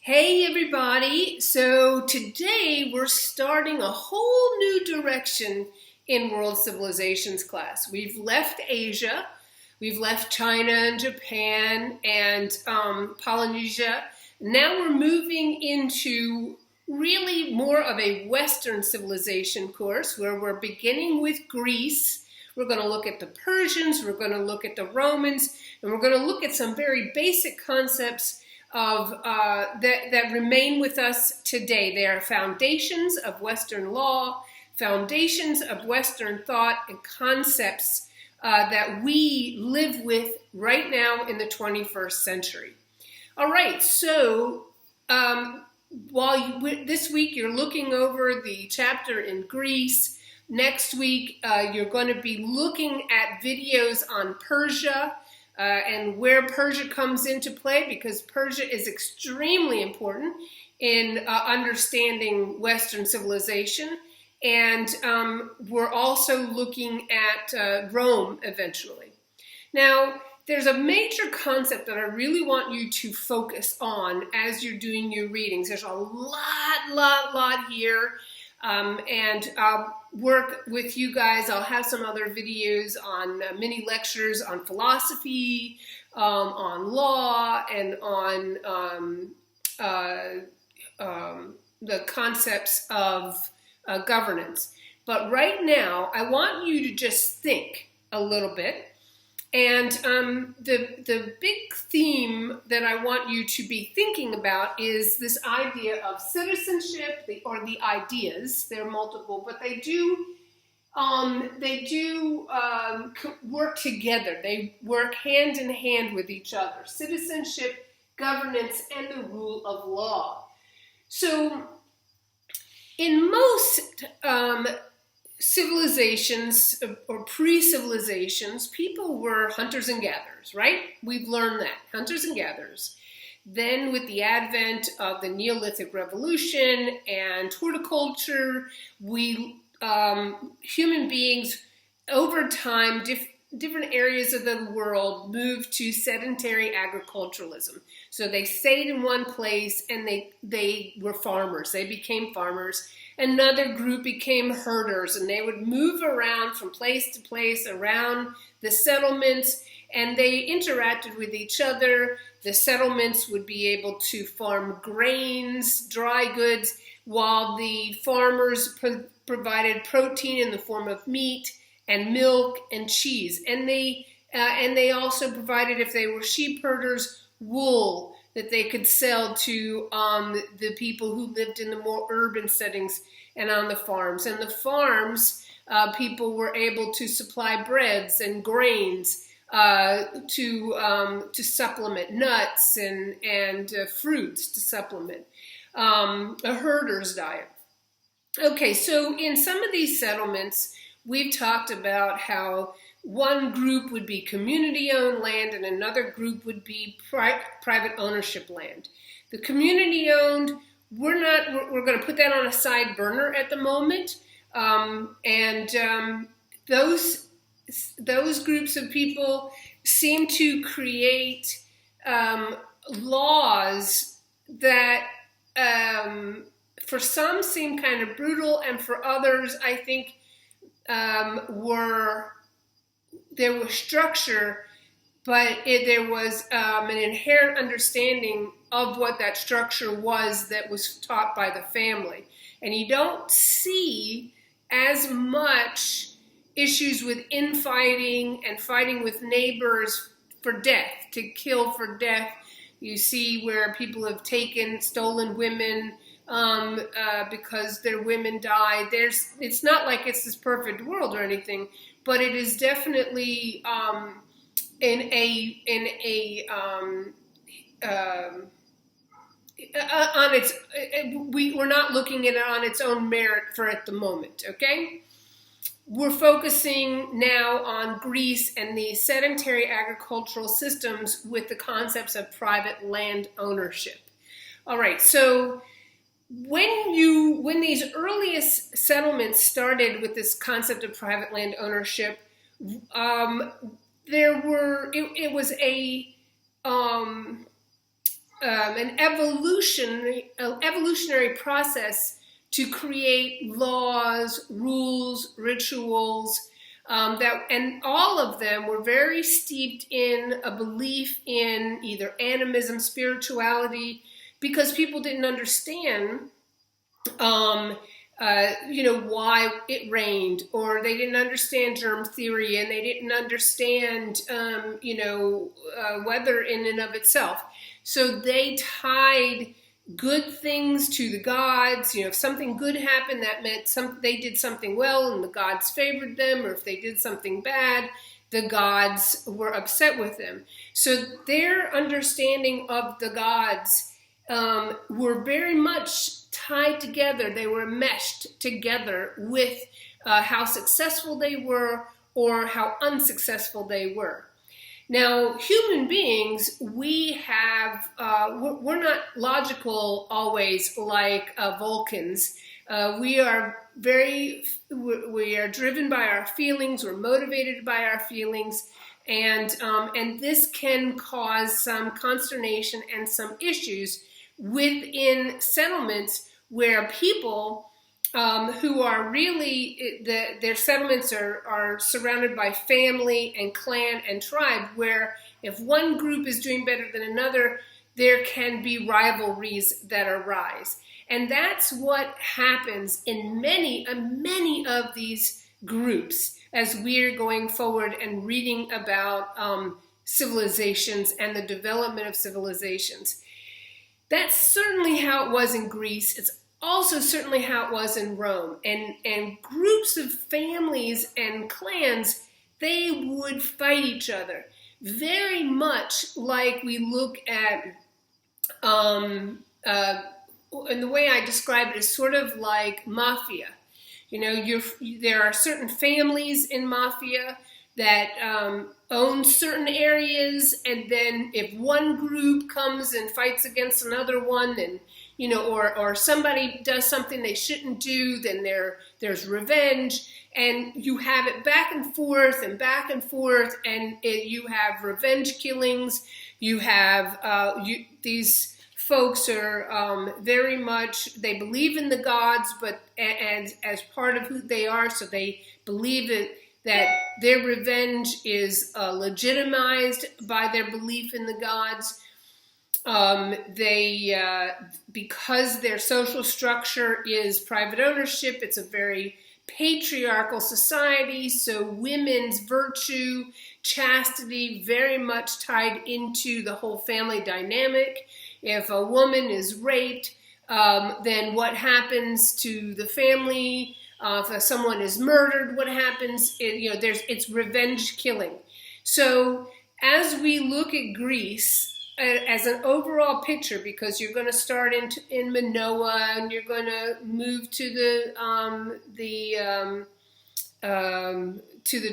Hey everybody, so today we're starting a whole new direction in World Civilizations class. We've left Asia, we've left China and Japan and Polynesia. Now we're moving into really more of a Western civilization course where we're beginning with Greece. We're going to look at the Persians, we're going to look at the Romans, and we're going to look at some very basic concepts that remain with us today. They are foundations of Western law, foundations of Western thought, and concepts that we live with right now in the 21st century. All right, so this week you're looking over the chapter in Greece. Next week you're going to be looking at videos on Persia, and where Persia comes into play, because Persia is extremely important in understanding Western civilization. And we're also looking at Rome eventually. Now, there's a major concept that I really want you to focus on as you're doing your readings. There's a lot here. And I'll work with you guys. I'll have some other videos on mini lectures on philosophy, on law, and on the concepts of governance. But right now, I want you to just think a little bit. And the big theme that I want you to be thinking about is this idea of citizenship, or the ideas. They're multiple, but they do work together. They work hand in hand with each other. Citizenship, governance, and the rule of law. So in most civilizations or pre-civilizations, people were hunters and gatherers, right? We've learned that, hunters and gatherers. Then with the advent of the Neolithic Revolution and horticulture, human beings over time, different areas of the world moved to sedentary agriculturalism. So they stayed in one place and they were farmers. They became farmers. Another group became herders, and they would move around from place to place around the settlements, and they interacted with each other. The settlements would be able to farm grains, dry goods, while the farmers provided protein in the form of meat and milk and cheese. And they also provided, if they were sheep herders, wool that they could sell to the people who lived in the more urban settings and on the farms. And the farms, people were able to supply breads and grains to supplement nuts and fruits to supplement a herder's diet. Okay, so in some of these settlements, we've talked about how one group would be community-owned land and another group would be private ownership land. The community-owned, we're going to put that on a side burner at the moment. Those groups of people seem to create laws that for some seem kind of brutal, and for others, I think, there was structure, but there was an inherent understanding of what that structure was that was taught by the family. And you don't see as much issues with infighting and fighting with neighbors for death, to kill for death. You see where people have stolen women because their women died. It's not like it's this perfect world or anything, but it is definitely we're not looking at it on its own merit at the moment. Okay, we're focusing now on Greece and the sedentary agricultural systems with the concepts of private land ownership. All right, so when these earliest settlements started with this concept of private land ownership, it was a an evolutionary process to create laws, rules, rituals, and all of them were very steeped in a belief in either animism, spirituality, because people didn't understand, why it rained, or they didn't understand germ theory, and they didn't understand, weather in and of itself. So they tied good things to the gods. If something good happened, that meant they did something well and the gods favored them, or if they did something bad, the gods were upset with them. So their understanding of the gods were very much tied together. They were meshed together with how successful they were or how unsuccessful they were. Now, human beings, we're not logical always like Vulcans. We are driven by our feelings. We're motivated by our feelings, and this can cause some consternation and some issues within settlements where people who are really, their settlements are surrounded by family and clan and tribe, where if one group is doing better than another, there can be rivalries that arise. And that's what happens in many of these groups as we're going forward and reading about civilizations and the development of civilizations. That's certainly how it was in Greece. It's also certainly how it was in Rome. And groups of families and clans, they would fight each other. Very much like we look at, and the way I describe it is sort of like mafia. There are certain families in mafia that own certain areas, and then if one group comes and fights against another one, and or somebody does something they shouldn't do, then there's revenge, and you have it back and forth, and you have revenge killings. You have these folks are very much, they believe in the gods, but as part of who they are, so they believe that their revenge is legitimized by their belief in the gods. Because their social structure is private ownership, it's a very patriarchal society, so women's virtue, chastity, very much tied into the whole family dynamic. If a woman is raped, then what happens to the family? If someone is murdered, what happens? It's revenge killing. So as we look at Greece as an overall picture, because you're going to start in Minoa, and you're going to move to the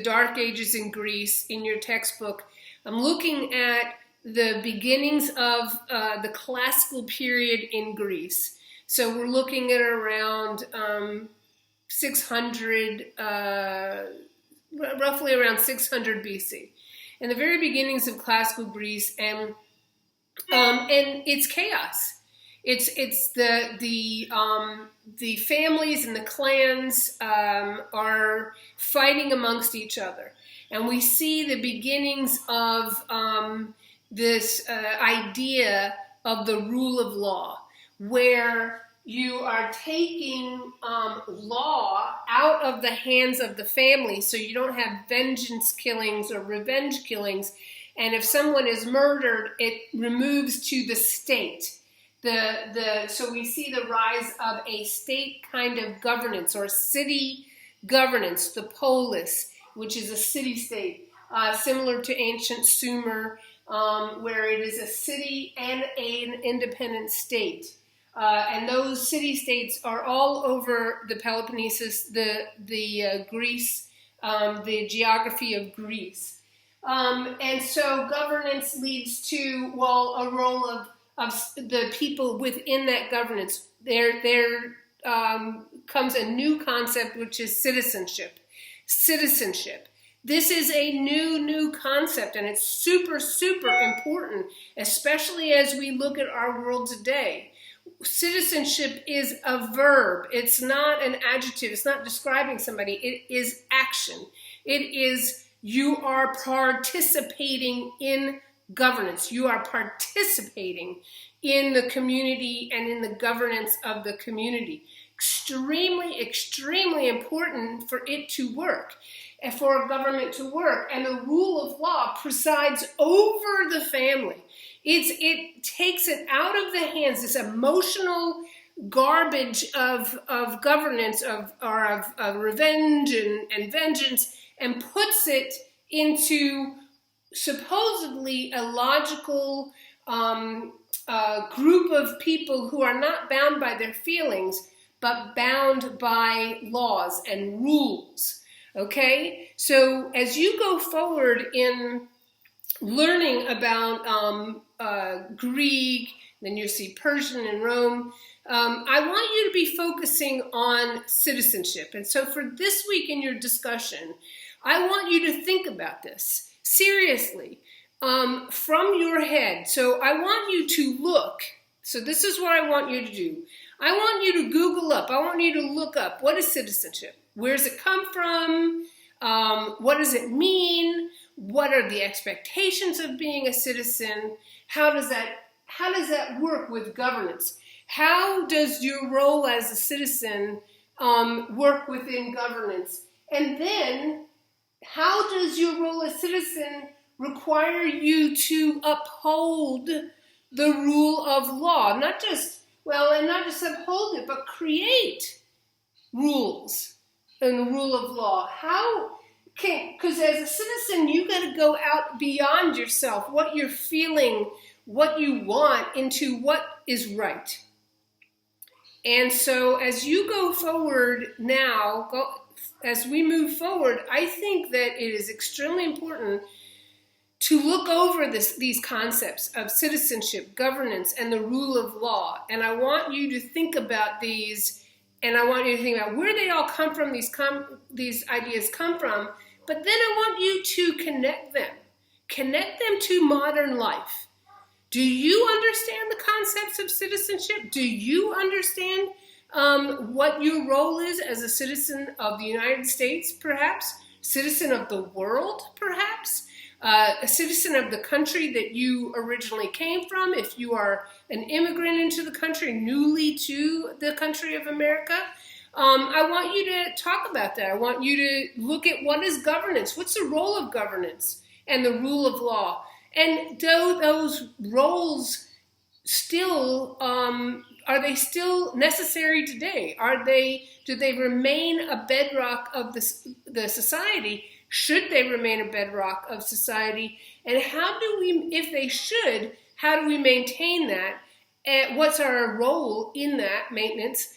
Dark Ages in Greece in your textbook, I'm looking at the beginnings of the classical period in Greece. So we're looking at around 600, roughly around 600 BC, and the very beginnings of classical Greece, and it's chaos. It's the families and the clans are fighting amongst each other, and we see the beginnings of this idea of the rule of law, where you are taking law out of the hands of the family, so you don't have vengeance killings or revenge killings. And if someone is murdered, it removes to the state. So we see the rise of a state kind of governance, or city governance, the polis, which is a city-state, similar to ancient Sumer, where it is a city and an independent state. And those city-states are all over the Peloponnesus, the Greece, the geography of Greece. And so governance leads to, a role of the people within that governance. There comes a new concept, which is citizenship. Citizenship. This is a new concept, and it's super, super important, especially as we look at our world today. Citizenship is a verb. It's not an adjective. It's not describing somebody. It is action. It is you are participating in governance. You are participating in the community and in the governance of the community. Extremely, extremely important for it to work, and for a government to work. And the rule of law presides over the family. It takes it out of the hands, this emotional garbage of governance, of revenge and vengeance, and puts it into supposedly a logical group of people who are not bound by their feelings, but bound by laws and rules. Okay? So as you go forward in learning about Greek, then you see Persian and Rome, I want you to be focusing on citizenship. And so for this week in your discussion, I want you to think about this seriously from your head. So I want you to look. So this is what I want you to do. I want you to Google up. I want you to look up, what is citizenship? Where does it come from? What does it mean? What are the expectations of being a citizen? How does that work with governance? How does your role as a citizen work within governance? And then, how does your role as citizen require you to uphold the rule of law? Not just uphold it, but create rules and the rule of law. Because as a citizen, you got to go out beyond yourself, what you're feeling, what you want, into what is right. And so as you go forward now, as we move forward, I think that it is extremely important to look over these concepts of citizenship, governance, and the rule of law. And I want you to think about these, and I want you to think about where they all come from, these ideas come from, but then I want you to connect them to modern life. Do you understand the concepts of citizenship? Do you understand what your role is as a citizen of the United States, perhaps? Citizen of the world, perhaps? A citizen of the country that you originally came from, if you are an immigrant into the country, newly to the country of America. I want you to talk about that. I want you to look at what is governance, what's the role of governance and the rule of law. And do those roles still, are they still necessary today? Do they remain a bedrock of the society? Should they remain a bedrock of society? And if they should, how do we maintain that? And what's our role in that maintenance?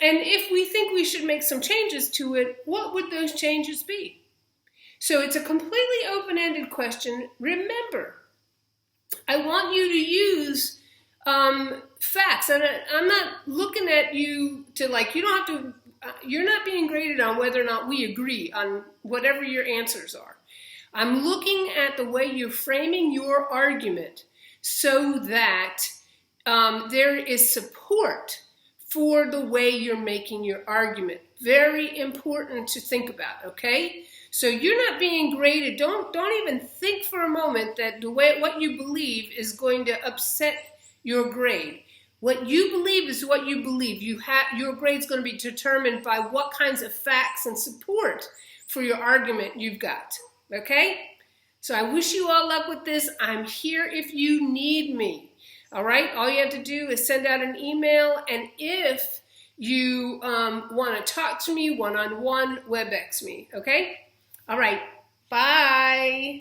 And if we think we should make some changes to it, what would those changes be? So it's a completely open-ended question. Remember, I want you to use facts. And I'm not looking at you to you're not being graded on whether or not we agree on whatever your answers are. I'm looking at the way you're framing your argument so that there is support for the way you're making your argument. Very important to think about, okay? So you're not being graded. Don't even think for a moment that what you believe is going to upset your grade. What you believe is what you believe. Your grade's going to be determined by what kinds of facts and support for your argument you've got, okay? So I wish you all luck with this. I'm here if you need me. All right, all you have to do is send out an email, and if you want to talk to me one-on-one, WebEx me, okay? All right, bye.